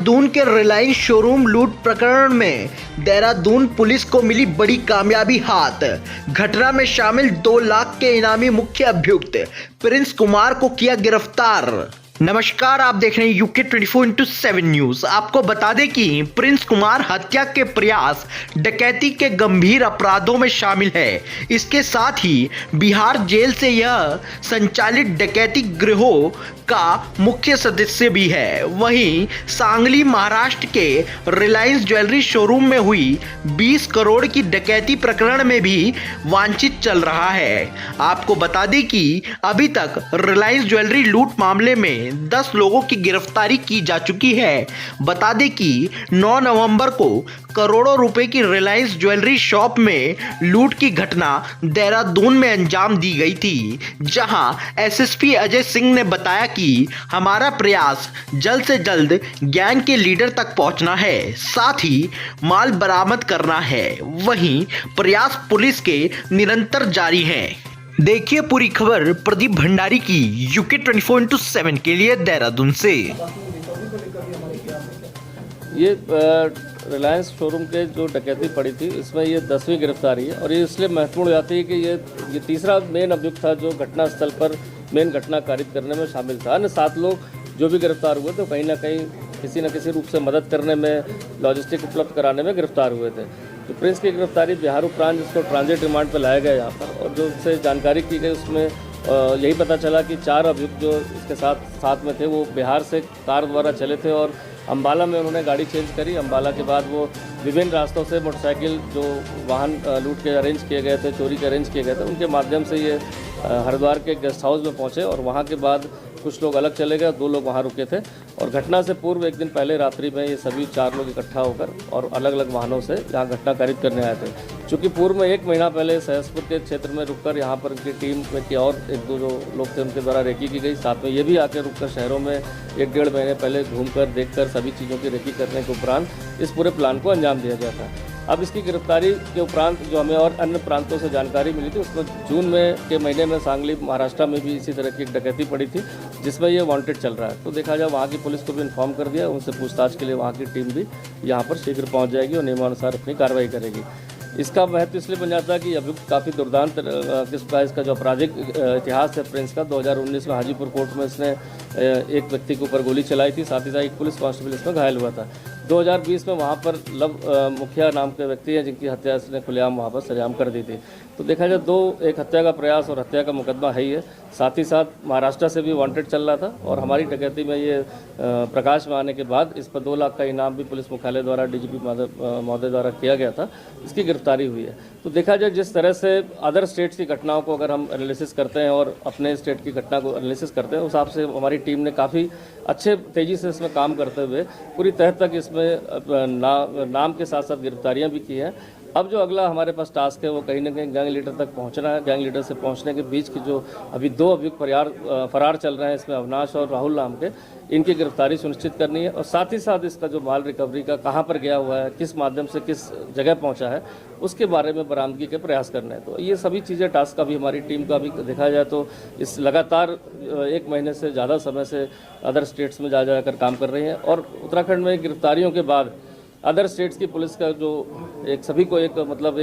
देहरादून के रिलायंस शोरूम लूट प्रकरण में देहरादून पुलिस को मिली बड़ी कामयाबी हाथ। घटना में शामिल 2 लाख के इनामी मुख्य अभियुक्त प्रिंस कुमार को किया गिरफ्तार। नमस्कार, आप देख रहे हैं यूके 24/7 न्यूज। आपको बता दें कि प्रिंस कुमार हत्या के प्रयास, डकैती के गंभीर अपराधों में शामिल है। इसके साथ ही बिहार जेल से यह संचालित डकैती गिरोह का मुख्य सदस्य भी है। वहीं सांगली महाराष्ट्र के रिलायंस ज्वेलरी शोरूम में हुई 20 करोड़ की डकैती प्रकरण में भी वांछित चल रहा है। आपको बता दें कि अभी तक रिलायंस ज्वेलरी लूट मामले में 10 लोगों की गिरफ्तारी की जा चुकी है। बता दें कि 9 नवंबर को करोड़ों रुपए की रिलायंस ज्वेलरी शॉप में लूट की घटना देहरादून में अंजाम दी गई थी, जहां एसएसपी अजय सिंह ने बताया कि हमारा प्रयास जल्द से जल्द गैंग के लीडर तक पहुंचना है, साथ ही माल बरामद करना है। वहीं प्रयास पुलिस के निरंतर जारी हैं। देखिए पूरी खबर प्रदीप भंडारी की यूके 24/7 के लिए देहरादून से। ये रिलायंस शोरूम के जो डकैती पड़ी थी, इसमें ये 10वीं गिरफ्तारी है और ये इसलिए महत्वपूर्ण हो जाती है कि ये तीसरा मेन अभियुक्त था जो घटनास्थल पर मेन घटना कारित करने में शामिल था। अन्य 7 लोग जो भी गिरफ्तार हुए थे कहीं ना कहीं किसी न किसी रूप से मदद करने में, लॉजिस्टिक उपलब्ध कराने में गिरफ्तार हुए थे। तो प्रिंस की गिरफ्तारी बिहार उपरांत जिसको ट्रांजिट रिमांड पर लाया गया यहाँ पर, और जो उससे जानकारी की गई उसमें यही पता चला कि 4 अभियुक्त जो इसके साथ में थे वो बिहार से कार द्वारा चले थे और अम्बाला में उन्होंने गाड़ी चेंज करी। अम्बाला के बाद वो विभिन्न रास्तों से मोटरसाइकिल जो वाहन लूट के अरेंज किए गए थे, चोरी के अरेंज किए गए थे, उनके माध्यम से ये हरिद्वार के गेस्ट हाउस में पहुँचे और वहाँ के बाद कुछ लोग अलग चले गए, 2 लोग वहाँ रुके थे और घटना से पूर्व एक दिन पहले रात्रि में ये सभी 4 लोग इकट्ठा होकर और अलग अलग वाहनों से यहाँ घटना कारित करने आए थे। चूँकि पूर्व में 1 महीना पहले सहसपुर के क्षेत्र में रुककर यहाँ पर उनकी टीम में की और 1-2 जो लोग थे उनके द्वारा रेकी की गई। साथ में ये भी आकर रुककर शहरों में 1-1.5 महीने पहले घूमकर देखकर सभी चीज़ों की रेकी करने के उपरांत इस पूरे प्लान को अंजाम दिया गया था। अब इसकी गिरफ्तारी के उपरांत जो हमें और अन्य प्रांतों से जानकारी मिली थी, उसमें जून के महीने में सांगली महाराष्ट्र में भी इसी तरह की एक डकैती पड़ी थी जिसमें ये वांटेड चल रहा है। तो देखा जाए वहाँ की पुलिस को भी इन्फॉर्म कर दिया, उनसे पूछताछ के लिए वहाँ की टीम भी यहाँ पर शीघ्र पहुँच जाएगी और नियमानुसार अपनी कार्रवाई करेगी। इसका महत्व इसलिए बन जाता है कि अभियुक्त काफ़ी दुर्दांत किस्म का इसका जो आपराधिक इतिहास है प्रिंस का, 2019 में हाजीपुर कोर्ट में इसने एक व्यक्ति के ऊपर गोली चलाई थी, साथ ही साथ एक पुलिस कांस्टेबल इसमें घायल हुआ था। 2020 में वहाँ पर लव मुखिया नाम के व्यक्ति हैं जिनकी हत्या इसने खुलेआम वहाँ पर सरेआम कर दी थी। तो देखा जाए एक हत्या का प्रयास और हत्या का मुकदमा है ही है। साथ ही साथ महाराष्ट्र से भी वांटेड चल रहा था और हमारी डकैती में ये प्रकाश में आने के बाद इस पर 2 लाख का इनाम भी पुलिस मुख्यालय द्वारा डीजीपी महोदय द्वारा किया गया था, इसकी गिरफ्तारी हुई है। तो देखा जाए जिस तरह से अदर स्टेट्स की घटनाओं को अगर हम एनालिसिस करते हैं और अपने स्टेट की घटना को एनालिसिस करते हैं, उस हिसाब से हमारी टीम ने काफ़ी अच्छे तेज़ी से इसमें काम करते हुए पूरी तह तक इसमें नाम के साथ साथ गिरफ्तारियां भी की हैं। अब जो अगला हमारे पास टास्क है वो कहीं ना कहीं गैंग लीडर तक पहुंचना है। गैंग लीडर से पहुंचने के बीच की जो अभी 2 अभियुक्त फरार चल रहे हैं, इसमें अविनाश और राहुल नाम के, इनकी गिरफ्तारी सुनिश्चित करनी है और साथ ही साथ इसका जो माल रिकवरी का कहां पर गया हुआ है, किस माध्यम से किस जगह पहुंचा है, उसके बारे में बरामदगी के प्रयास करने हैं। तो ये सभी चीज़ें टास्क अभी हमारी टीम का भी देखा जाए तो इस लगातार 1 महीने से ज़्यादा समय से अदर स्टेट्स में जाकर काम कर रही हैं और उत्तराखंड में गिरफ्तारियों के बाद अदर स्टेट्स की पुलिस का जो सभी को एक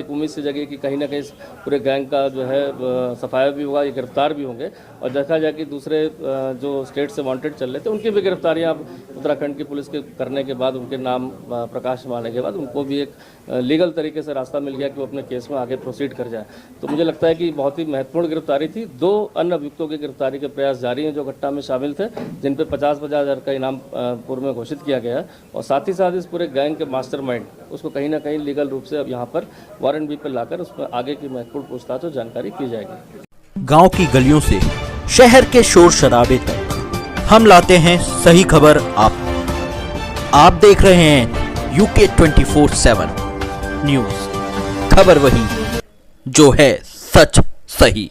उम्मीद सी जगी कि कहीं ना कहीं पूरे गैंग का जो है सफाया भी होगा, ये गिरफ्तार भी होंगे और देखा जाए कि दूसरे जो स्टेट से वांटेड चल रहे थे उनकी भी गिरफ्तारियां अब उत्तराखंड की पुलिस के करने के बाद, उनके नाम प्रकाश में आने के बाद उनको भी एक लीगल तरीके से रास्ता मिल गया कि वो अपने केस में आगे प्रोसीड कर जाए। तो मुझे लगता है कि बहुत ही महत्वपूर्ण गिरफ्तारी थी। 2 अन्य अभियुक्तों की गिरफ्तारी के प्रयास जारी हैं जो घटना में शामिल थे, जिन पर 50-50 हज़ार का इनाम पूर्व में घोषित किया गया है और साथ ही साथ इस पूरे गैंग के मास्टरमाइंड उसको कहीं ना कहीं लीगल रूप से अब यहाँ पर वारंट भी पर लाकर उसमें आगे की महत्वपूर्ण पूछताछ और जानकारी की जाएगी। गांव की गलियों से शहर के शोर शराबे तक हम लाते हैं सही खबर आप देख रहे हैं यूके 24/7 न्यूज। खबर वही जो है सच सही।